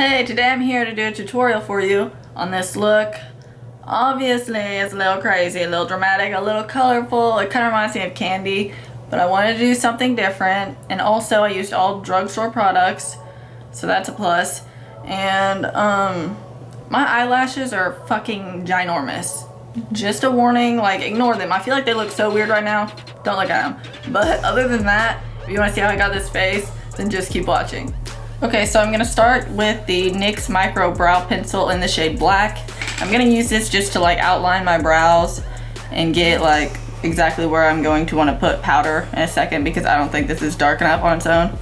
Hey, today I'm here to do a tutorial for you on this look. Obviously, it's a little crazy, a little dramatic, a little colorful. It kind of reminds me of candy, but I wanted to do something different. And also, I used all drugstore products, so that's a plus. And my eyelashes are fucking ginormous. Just a warning, like, ignore them. I feel like they look so weird right now. Don't look at them. But other than that, if you want to see how I got this face, then just keep watching. Okay, so I'm gonna start with the NYX Micro Brow Pencil in the shade Black. I'm gonna use this just to like outline my brows and get like exactly where I'm going to want to put powder in a second because I don't think this is dark enough on its own.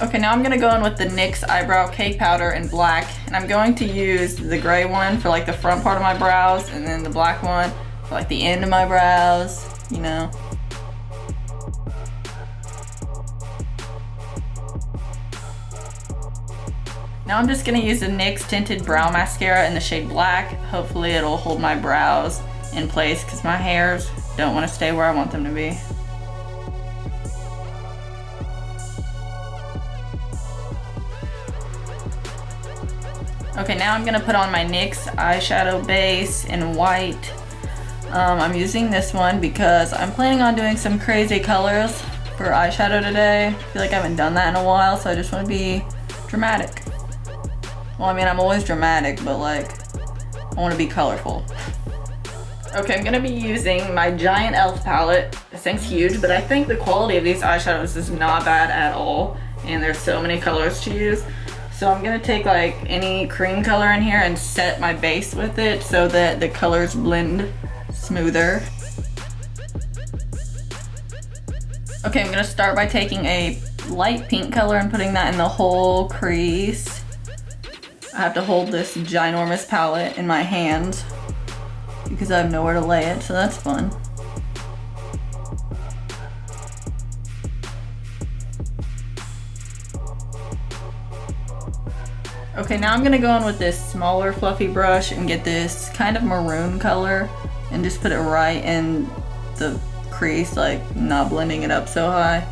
Okay, now I'm gonna go in with the NYX Eyebrow Cake Powder in Black, and I'm going to use the gray one for like the front part of my brows, and then the black one for like the end of my brows, you know. Now I'm just gonna use the NYX Tinted Brow Mascara in the shade Black. Hopefully it'll hold my brows in place because my hairs don't want to stay where I want them to be. Okay, now I'm gonna put on my NYX eyeshadow base in white. I'm using this one because I'm planning on doing some crazy colors for eyeshadow today. I feel like I haven't done that in a while, so I just want to be dramatic. Well, I mean, I'm always dramatic, but like, I want to be colorful. Okay, I'm gonna be using my giant e.l.f. palette. This thing's huge, but I think the quality of these eyeshadows is not bad at all, and there's so many colors to use. So I'm gonna take like any cream color in here and set my base with it so that the colors blend smoother. Okay, I'm gonna start by taking a light pink color and putting that in the whole crease. I have to hold this ginormous palette in my hands because I have nowhere to lay it, so that's fun. Okay, now I'm gonna go in with this smaller fluffy brush and get this kind of maroon color and just put it right in the crease, like not blending it up so high.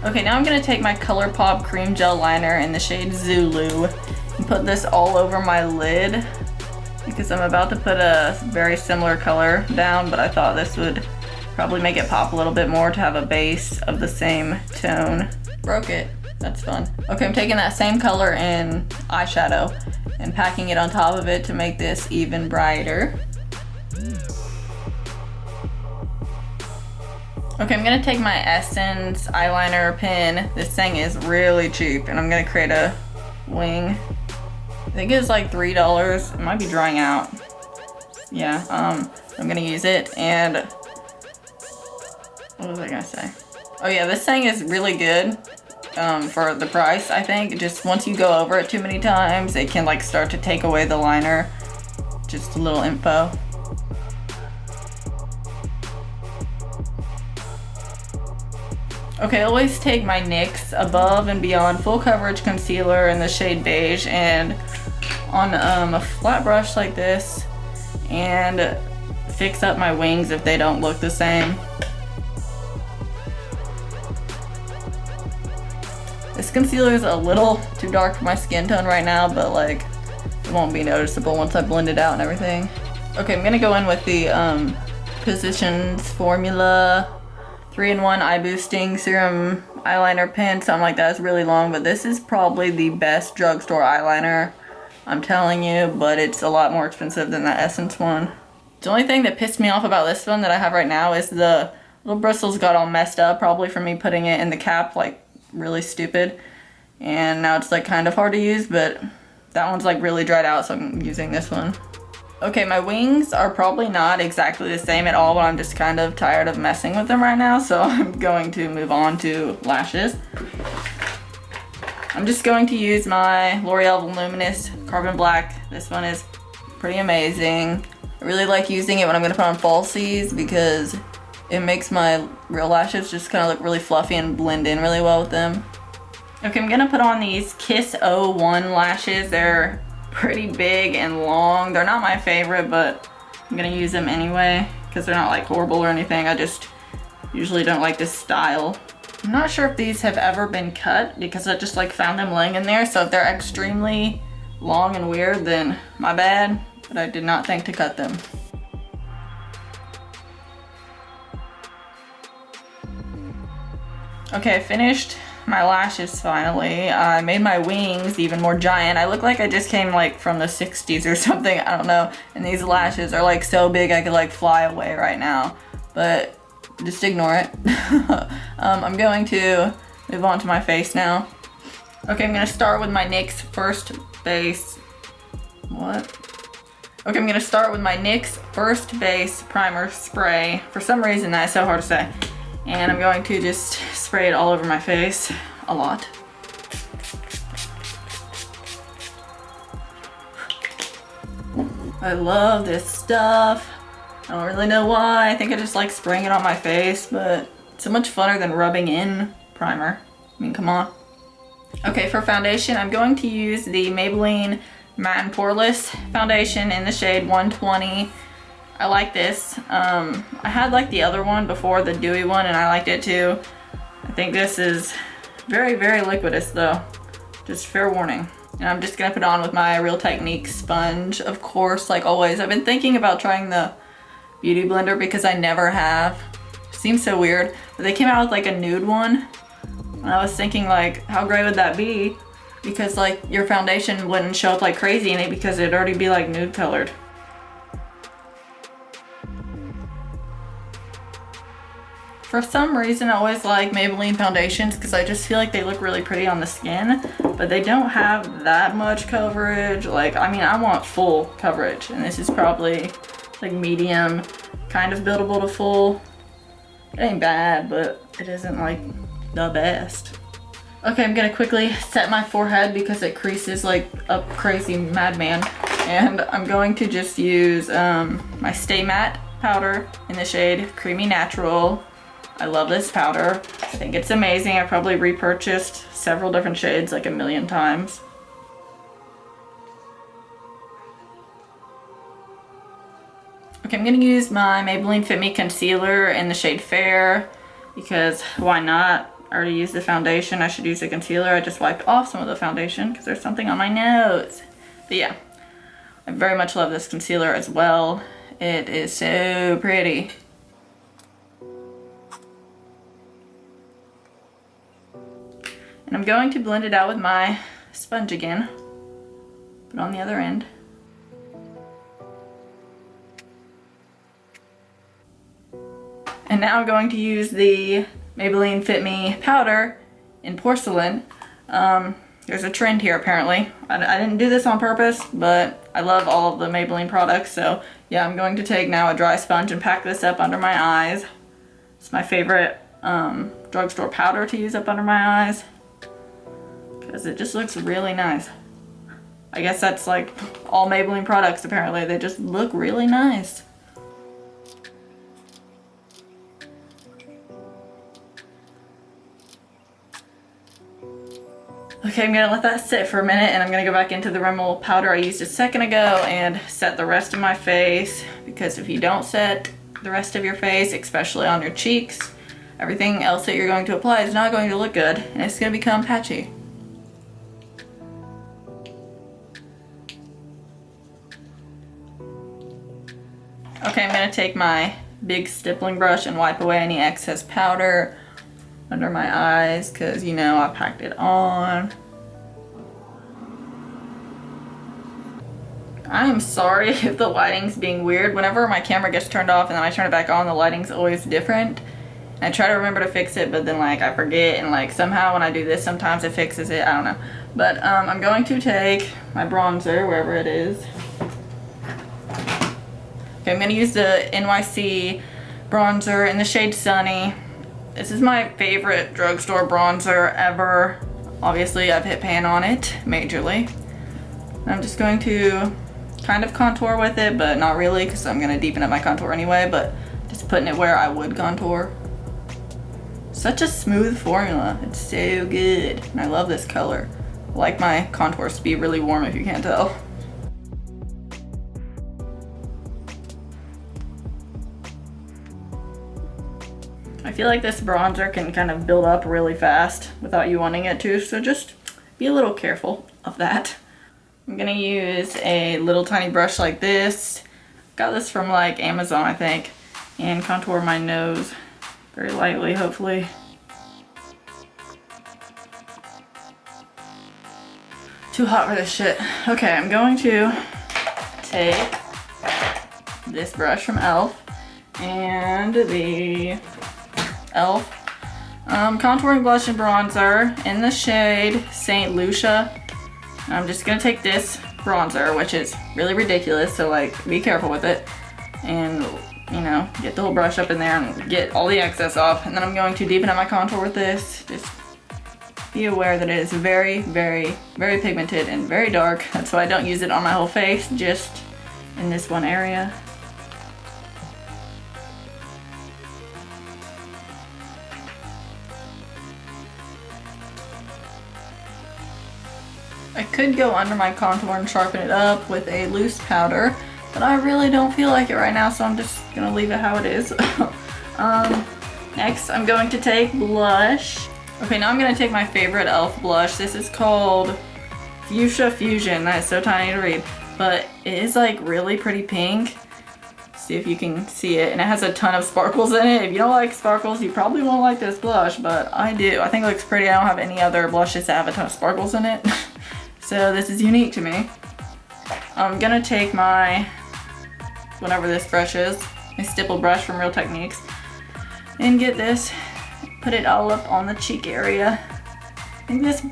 Okay, now I'm gonna take my Colourpop cream gel liner in the shade Zulu and put this all over my lid because I'm about to put a very similar color down, but I thought this would probably make it pop a little bit more to have a base of the same tone. Broke it. That's fun. Okay, I'm taking that same color in eyeshadow and packing it on top of it to make this even brighter. Okay, I'm gonna take my Essence eyeliner pen. This thing is really cheap, and I'm gonna create a wing. I think it's like $3. It might be drying out. Yeah, I'm gonna use it, and what was I gonna say? Oh yeah, this thing is really good. For the price, I think. Just once you go over it too many times, it can like start to take away the liner. Just a little info. Okay, always take my NYX Above and Beyond Full Coverage Concealer in the shade Beige and on a flat brush like this and fix up my wings if they don't look the same. This concealer is a little too dark for my skin tone right now, but like it won't be noticeable once I blend it out and everything. Okay, I'm gonna go in with the Positions Formula 3-in-1 Eye Boosting Serum Eyeliner Pen, something like that. It's really long, but this is probably the best drugstore eyeliner, I'm telling you, but it's a lot more expensive than that Essence one. The only thing that pissed me off about this one that I have right now is the little bristles got all messed up, probably from me putting it in the cap like really stupid, and now it's like kind of hard to use, but that one's like really dried out, so I'm using this one. Okay, my wings are probably not exactly the same at all, but I'm just kind of tired of messing with them right now, so I'm going to move on to lashes. I'm just going to use my L'Oreal Voluminous Carbon Black. This one is pretty amazing. I really like using it when I'm going to put on falsies because it makes my real lashes just kind of look really fluffy and blend in really well with them. Okay, I'm gonna put on these Kiss 01 lashes. They're pretty big and long. They're not my favorite, but I'm gonna use them anyway because they're not like horrible or anything. I just usually don't like this style. I'm not sure if these have ever been cut because I just like found them laying in there. So if they're extremely long and weird, then my bad, but I did not think to cut them. Okay, I finished my lashes finally. I made my wings even more giant. I look like I just came like from the 60s or something, I don't know. And these lashes are like so big I could like fly away right now, but just ignore it. I'm going to move on to my face now. Okay, I'm gonna start with my NYX First Base. What? Okay, I'm gonna start with my NYX First Base Primer Spray. For some reason that's so hard to say. And I'm going to just spray it all over my face, a lot. I love this stuff. I don't really know why. I think I just like spraying it on my face, but it's so much funner than rubbing in primer. I mean, come on. Okay, for foundation, I'm going to use the Maybelline Matte and Poreless foundation in the shade 120. I like this. I had like the other one before, the dewy one, and I liked it too. I think this is very, very liquidous though. Just fair warning. And I'm just gonna put it on with my Real Technique sponge, of course, like always. I've been thinking about trying the Beauty Blender because I never have. Seems so weird, but they came out with like a nude one. And I was thinking like, how great would that be? Because like your foundation wouldn't show up like crazy in it because it'd already be like nude colored. For some reason, I always like Maybelline foundations because I just feel like they look really pretty on the skin, but they don't have that much coverage. Like, I mean, I want full coverage, and this is probably like medium, kind of buildable to full. It ain't bad, but it isn't like the best. Okay, I'm gonna quickly set my forehead because it creases like a crazy madman. And I'm going to just use my Stay Matte powder in the shade Creamy Natural. I love this powder. I think it's amazing. I've probably repurchased several different shades like a million times. Okay, I'm gonna use my Maybelline Fit Me Concealer in the shade Fair because why not? I already used the foundation. I should use the concealer. I just wiped off some of the foundation because there's something on my nose. But yeah, I very much love this concealer as well. It is so pretty. And I'm going to blend it out with my sponge again. Put it on the other end. And now I'm going to use the Maybelline Fit Me powder in porcelain. There's a trend here apparently. I didn't do this on purpose, but I love all of the Maybelline products. So yeah, I'm going to take now a dry sponge and pack this up under my eyes. It's my favorite drugstore powder to use up under my eyes because it just looks really nice. I guess that's like all Maybelline products apparently. They just look really nice. Okay, I'm gonna let that sit for a minute and I'm gonna go back into the Rimmel powder I used a second ago and set the rest of my face, because if you don't set the rest of your face, especially on your cheeks, everything else that you're going to apply is not going to look good and it's gonna become patchy. Okay, I'm gonna take my big stippling brush and wipe away any excess powder under my eyes because, you know, I packed it on. I am sorry if the lighting's being weird. Whenever my camera gets turned off and then I turn it back on, the lighting's always different. And I try to remember to fix it, but then like I forget, and like somehow when I do this, sometimes it fixes it. I don't know. But I'm going to take my bronzer, wherever it is. Okay, I'm gonna use the NYC bronzer in the shade Sunny. This is my favorite drugstore bronzer ever. Obviously, I've hit pan on it majorly. I'm just going to kind of contour with it, but not really because I'm gonna deepen up my contour anyway, but just putting it where I would contour. Such a smooth formula. It's so good. And I love this color. I like my contours to be really warm if you can't tell. I feel like this bronzer can kind of build up really fast without you wanting it to, so just be a little careful of that. I'm gonna use a little tiny brush like this. Got this from like Amazon, I think, and contour my nose very lightly, hopefully. Too hot for this shit. Okay, I'm going to take this brush from e.l.f. and the e.l.f. Contouring blush and bronzer in the shade St. Lucia. I'm just gonna take this bronzer, which is really ridiculous, so like be careful with it, and you know, get the whole brush up in there and get all the excess off. And then I'm going to deepen up my contour with this. Just be aware that it is very, very, very pigmented and very dark. That's why I don't use it on my whole face, just in this one area. I could go under my contour and sharpen it up with a loose powder, but I really don't feel like it right now, so I'm just gonna leave it how it is. Next, I'm going to take blush. Okay, now I'm gonna take my favorite e.l.f. blush. This is called Fuschia Fusion. That is so tiny to read, but it is like really pretty pink. See if you can see it, and it has a ton of sparkles in it. If you don't like sparkles, you probably won't like this blush, but I do. I think it looks pretty. I don't have any other blushes that have a ton of sparkles in it. So this is unique to me. I'm gonna take my, whatever this brush is, my stipple brush from Real Techniques, and get this, put it all up on the cheek area. I think this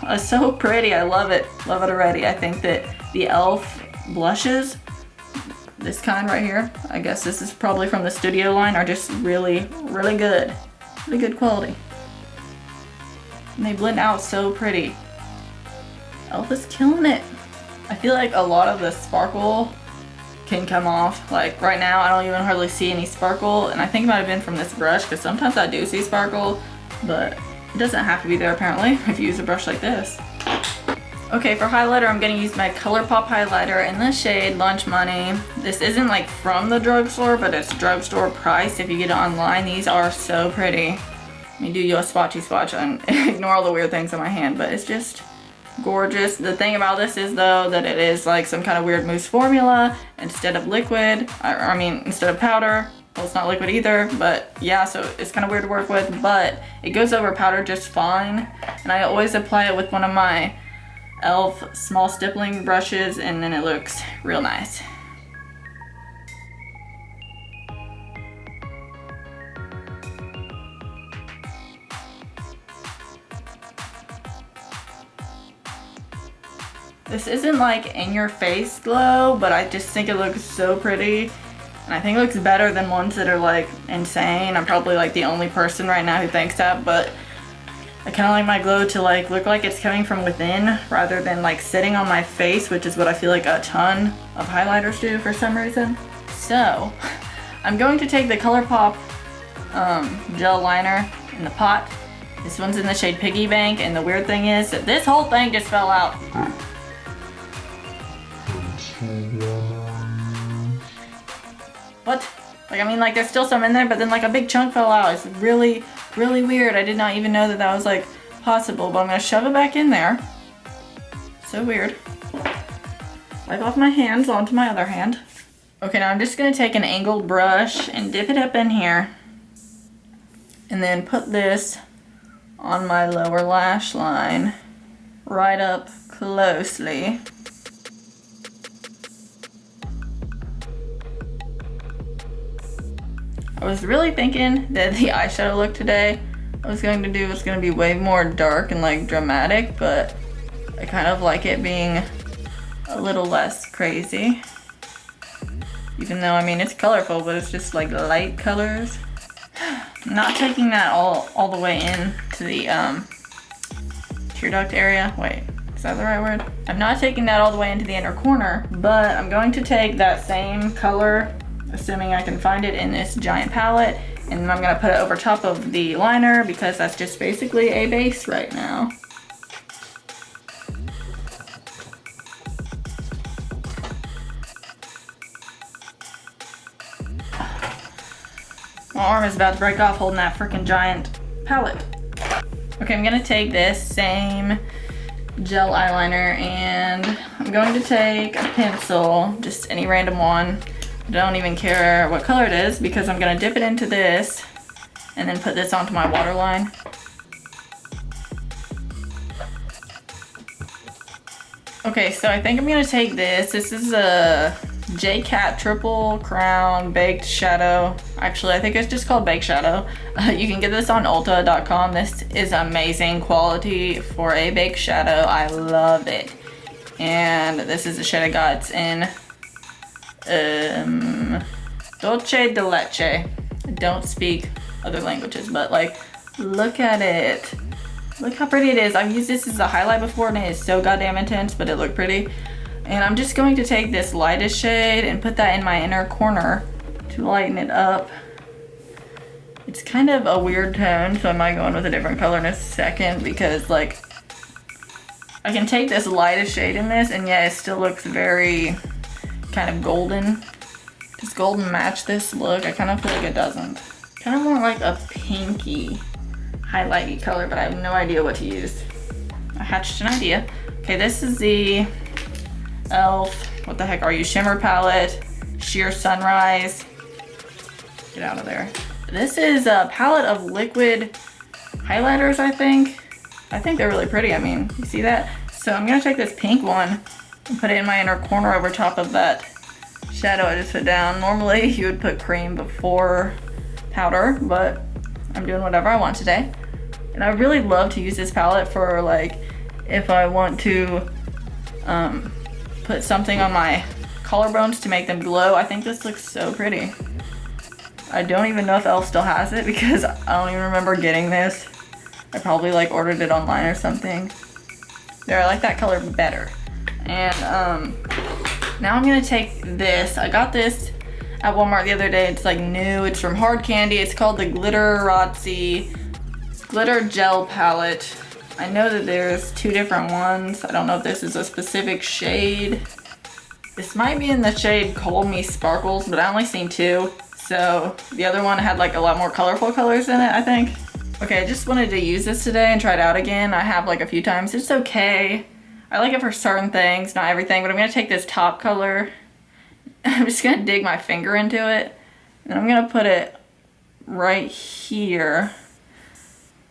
is so pretty. I love it. Love it already. I think that the e.l.f. blushes, this kind right here, I guess this is probably from the Studio line, are just really, really good. Really good quality. And they blend out so pretty. e.l.f. is killing it. I feel like a lot of the sparkle can come off. Like right now, I don't even hardly see any sparkle, and I think it might have been from this brush, because sometimes I do see sparkle, but it doesn't have to be there apparently if you use a brush like this. Okay, for highlighter, I'm gonna use my Colourpop highlighter in the shade Lunch Money. This isn't like from the drugstore, but it's drugstore price. If you get it online, these are so pretty. Let me do you a swatchy swatch and ignore all the weird things on my hand, but it's just gorgeous. The thing about this is though that it is like some kind of weird mousse formula instead of liquid. I mean instead of powder. Well, it's not liquid either, but yeah, so it's kind of weird to work with, but it goes over powder just fine. And I always apply it with one of my e.l.f. small stippling brushes, and then it looks real nice. This isn't like in your face glow, but I just think it looks so pretty. And I think it looks better than ones that are like insane. I'm probably like the only person right now who thinks that, but I kind of like my glow to like look like it's coming from within rather than like sitting on my face, which is what I feel like a ton of highlighters do for some reason. So I'm going to take the Colourpop gel liner in the pot. This one's in the shade Piggy Bank, and the weird thing is that this whole thing just fell out. What? Like, I mean, like, there's still some in there, but then, like, a big chunk fell out. It's really, really weird. I did not even know that that was, like, possible, but I'm gonna shove it back in there. So weird. Wipe off my hands onto my other hand. Okay, now I'm just gonna take an angled brush and dip it up in here. And then put this on my lower lash line. Right up closely. I was really thinking that the eyeshadow look today I was going to do was going to be way more dark and like dramatic, but I kind of like it being a little less crazy. Even though, I mean, it's colorful, but it's just like light colors. I'm not taking that all the way in to the tear duct area. Wait, is that the right word? I'm not taking that all the way into the inner corner, but I'm going to take that same color, assuming I can find it in this giant palette, and then I'm gonna put it over top of the liner because that's just basically a base right now. My arm is about to break off holding that freaking giant palette. Okay, I'm gonna take this same gel eyeliner and I'm going to take a pencil, just any random one. I don't even care what color it is because I'm gonna dip it into this and then put this onto my waterline. Okay, so I think I'm gonna take this. This is a J-Cat Triple Crown Baked Shadow. Actually, I think it's just called Baked Shadow. You can get this on Ulta.com. This is amazing quality for a baked shadow. I love it. And this is the shade I got. It's in dulce de leche. I don't speak other languages, but like, look at it. Look how pretty it is. I've used this as a highlight before and it is so goddamn intense, but it looked pretty. And I'm just going to take this lightest shade and put that in my inner corner to lighten it up. It's kind of a weird tone, so I might go in with a different color in a second because like, I can take this lightest shade in this and yeah, it still looks very kind of golden. Does golden match this look? I kind of feel like it doesn't. Kind of more like a pinky highlighty color, but I have no idea what to use. I hatched an idea. Okay, this is the e.l.f. What the heck are you? Shimmer palette, Sheer Sunrise. Get out of there. This is a palette of liquid highlighters, I think. I think they're really pretty. I mean, you see that? So I'm gonna take this pink one and put it in my inner corner over top of that shadow I just put down. Normally you would put cream before powder, but I'm doing whatever I want today. And I really love to use this palette for like, if I want to put something on my collarbones to make them glow. I think this looks so pretty. I don't even know if e.l.f. still has it because I don't even remember getting this. I probably like ordered it online or something. There, I like that color better. And now I'm gonna take this. I got this at Walmart the other day. It's like new, it's from Hard Candy. It's called the Glitteratzi Glitter Gel Palette. I know that there's two different ones. I don't know if this is a specific shade. This might be in the shade Cold Me Sparkles, but I only seen two. So the other one had like a lot more colorful colors in it, I think. Okay, I just wanted to use this today and try it out again. I have like a few times. It's okay. I like it for certain things, not everything, but I'm gonna take this top color. I'm just gonna dig my finger into it. And I'm gonna put it right here.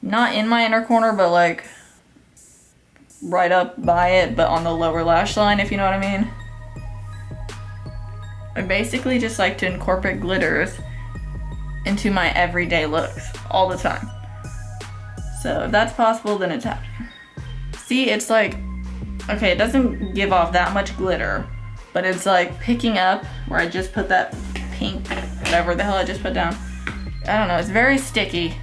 Not in my inner corner, but like right up by it, but on the lower lash line, if you know what I mean. I basically just like to incorporate glitters into my everyday looks all the time. So if that's possible, then it's happening. See, it's like, okay, it doesn't give off that much glitter, but it's like picking up where I just put that pink, whatever the hell I just put down. I don't know, it's very sticky.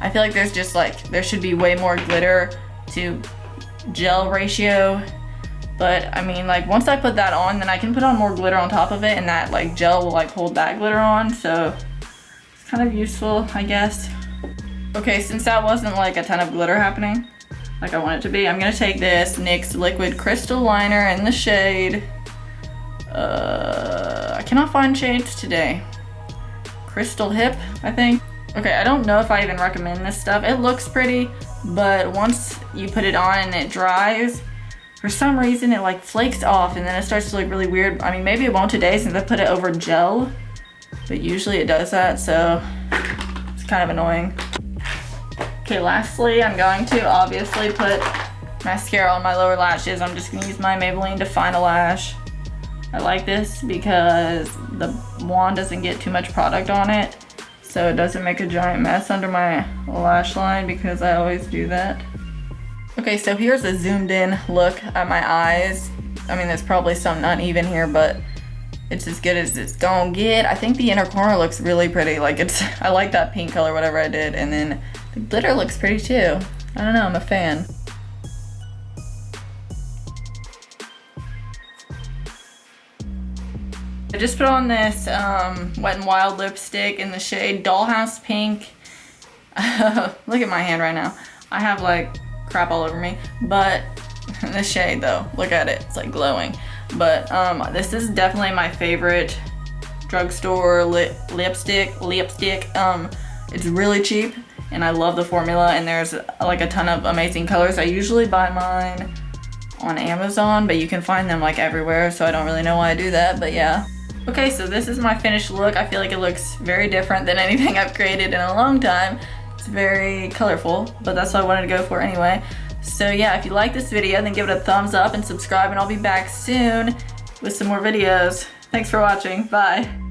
I feel like there's just like, there should be way more glitter to gel ratio. But I mean, like once I put that on, then I can put on more glitter on top of it and that like gel will like hold that glitter on. So it's kind of useful, I guess. Okay, since that wasn't like a ton of glitter happening, like I want it to be, I'm gonna take this NYX Liquid Crystal Liner in the shade. I cannot find shades today. Crystal Hip, I think. Okay, I don't know if I even recommend this stuff. It looks pretty, but once you put it on and it dries, for some reason it like flakes off and then it starts to look really weird. I mean, maybe it won't today since I put it over gel, but usually it does that, so it's kind of annoying. Okay, lastly, I'm going to obviously put mascara on my lower lashes. I'm just gonna use my Maybelline Define a Lash. I like this because the wand doesn't get too much product on it, so it doesn't make a giant mess under my lash line because I always do that. Okay, so here's a zoomed in look at my eyes. I mean, there's probably some uneven here, but it's as good as it's gonna get. I think the inner corner looks really pretty. Like I like that pink color, whatever I did, and then the glitter looks pretty too. I don't know, I'm a fan. I just put on this Wet n Wild lipstick in the shade Dollhouse Pink. Look at my hand right now. I have like crap all over me, but this shade though, look at it, it's like glowing. But this is definitely my favorite drugstore lipstick. It's really cheap and I love the formula, and there's like a ton of amazing colors. I usually buy mine on Amazon, but you can find them like everywhere, so I don't really know why I do that, but yeah. Okay, so this is my finished look. I feel like it looks very different than anything I've created in a long time. It's very colorful, but that's what I wanted to go for anyway. So yeah, if you like this video, then give it a thumbs up and subscribe, and I'll be back soon with some more videos. Thanks for watching. Bye.